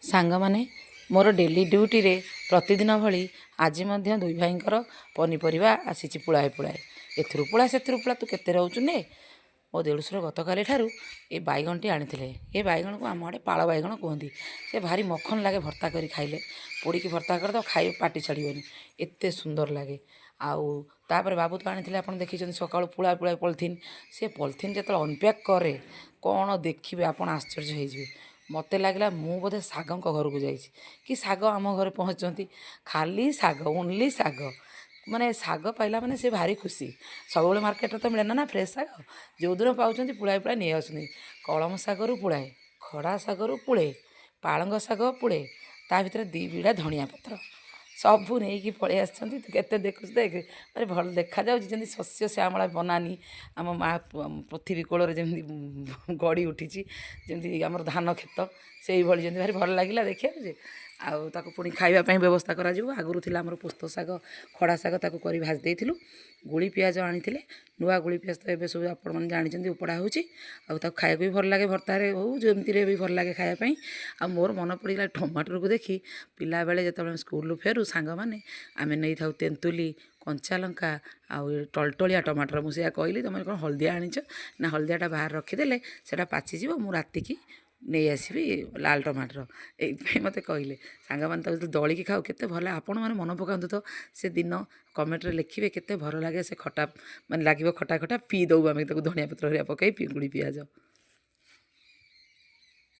ସାଙ୍ଗମାନେ ମୋର ଡେଲି ଡ୍ୟୁଟିରେ ପ୍ରତିଦିନ ଭଳି ଆଜି ମଧ୍ୟ ଦୁଇ ଭାଇଙ୍କର ପନିପରିବା ଆସିଛି ପୁଳାଏ ପୁଳାଏ। ଏଥିରୁ ପୁଳା ସେଥିରୁ ପୁଳା ତୁ କେତେ ରହୁଛୁ ନେ। ମୋ ଦେଢ଼ଶୁର ଗତକାଲି ଠାରୁ ଏ ବାଇଗଣଟି ଆଣିଥିଲେ। ଏ ବାଇଗଣକୁ ଆମ ଆଡ଼େ ପାଳ ବାଇଗଣ କୁହନ୍ତି। ସେ ଭାରି ମଖନ ଲାଗେ ଭର୍ତ୍ତା କରି ଖାଇଲେ। ପୋଡ଼ିକି ଭର୍ତ୍ତା କରିଦେବ ଖାଇବେ ପାଟି ଛାଡ଼ିବନି, ଏତେ ସୁନ୍ଦର ଲାଗେ। ଆଉ ତାପରେ ବାବୁ ତ ଆଣିଥିଲେ, ଆପଣ ଦେଖିଛନ୍ତି ସକାଳୁ ପୁଳା ପୁଳା ପଲିଥିନ୍। ସେ ପଲିଥିନ୍ ଯେତେବେଳେ ଅନପ୍ୟାକ୍ କରେ କ'ଣ ଦେଖିବେ ଆପଣ ଆଶ୍ଚର୍ଯ୍ୟ ହେଇଯିବେ। ମୋତେ ଲାଗିଲା ମୁଁ ବୋଧେ ଶାଗଙ୍କ ଘରକୁ ଯାଇଛି, କି ଶାଗ ଆମ ଘରେ ପହଞ୍ଚନ୍ତି। ଖାଲି ଶାଗ, ଓନ୍ଲି ଶାଗ। ମାନେ ଶାଗ ପାଇଲା ମାନେ ସେ ଭାରି ଖୁସି। ସବୁବେଳେ ମାର୍କେଟରେ ତ ମିଳେ ନା ଫ୍ରେଶ୍ ଶାଗ। ଯେଉଁଦିନ ପାଉଛନ୍ତି ପୁଳାଏ ପୁଳାଏ ନେଇ ଆସୁଛନ୍ତି। କଳମ ଶାଗରୁ ପୁଳାଏ, ଖଡ଼ା ଶାଗରୁ ପୁଳେ, ପାଳଙ୍ଗ ଶାଗ ପୁଳେ, ତା ଭିତରେ 2 ବିଡ଼ା ଧଣିଆ ପତ୍ର ସବୁ ନେଇକି ପଳେଇ ଆସିଛନ୍ତି। ତୁ କେତେ ଦେଖୁଛୁ ଦେଖ, ଭାରି ଭଲ ଦେଖାଯାଉଛି, ଯେମିତି ଶସ୍ୟ ଶ୍ୟାମଳା ବନାନୀ ଆମ ମା ପୃଥିବୀ କୋଳରେ ଯେମିତି ଗଡ଼ି ଉଠିଛି, ଯେମିତି ଆମର ଧାନ କ୍ଷେତ ସେଇଭଳି, ଯେମିତି ଭାରି ଭଲ ଲାଗିଲା ଦେଖିବାକୁ ଯେ। ଆଉ ତାକୁ ପୁଣି ଖାଇବା ପାଇଁ ବ୍ୟବସ୍ଥା କରାଯିବ। ଆଗରୁ ଥିଲା ଆମର ପୋସ୍ତ ଶାଗ, ଖଡ଼ା ଶାଗ, ତାକୁ କରି ଭାଜି ଦେଇଥିଲୁ। ଗୁଳି ପିଆଜ ଆଣିଥିଲେ, ନୂଆ ଗୁଳି ପିଆଜ ତ ଏବେ ସବୁ ଆପଣମାନେ ଜାଣିଛନ୍ତି ଉପଡ଼ା ହେଉଛି। ଆଉ ତାକୁ ଖାଇବାକୁ ବି ଭଲ ଲାଗେ, ଭର୍ତ୍ତାରେ ହଉ ଯେମିତିରେ ବି ଭଲ ଲାଗେ ଖାଇବା ପାଇଁ। ଆଉ ମୋର ମନେ ପଡ଼ିଗଲା ଟମାଟରକୁ ଦେଖି, ପିଲାବେଳେ ଯେତେବେଳେ ସ୍କୁଲରୁ ଫେରୁ ସାଙ୍ଗମାନେ ଆମେ ନେଇଥାଉ ତେନ୍ତୁଲି, କଞ୍ଚା ଲଙ୍କା ଆଉ ଟଳଟଳିଆ ଟମାଟର। ମୁଁ ସେଇଆ କହିଲି, ତୁମେ କ'ଣ ହଳଦିଆ ଆଣିଛ ନା, ହଳଦିଆଟା ବାହାରେ ରଖିଦେଲେ ସେଇଟା ପାଚିଯିବ, ମୁଁ ରାତିକି ନେଇ ଆସିବି ଲାଲ ଟମାଟର। ଏଇଥିପାଇଁ ମୋତେ କହିଲେ ସାଙ୍ଗମାନେ, ତାକୁ ଯେତେବେଳେ ଦଳିକି ଖାଉ କେତେ ଭଲ। ଆପଣମାନେ ମନେ ପକାନ୍ତୁ ତ ସେ ଦିନ, କମେଣ୍ଟରେ ଲେଖିବେ କେତେ ଭଲ ଲାଗେ ସେ ଖଟା, ମାନେ ଲାଗିବ ଖଟା ଖଟା, ପିଇ ଦେଉ ଆମେ ତାକୁ ଧଣିଆ ପତ୍ର ହେରିକା ପକାଇ ପିଙ୍ଗୁଳି ପିଆଜ।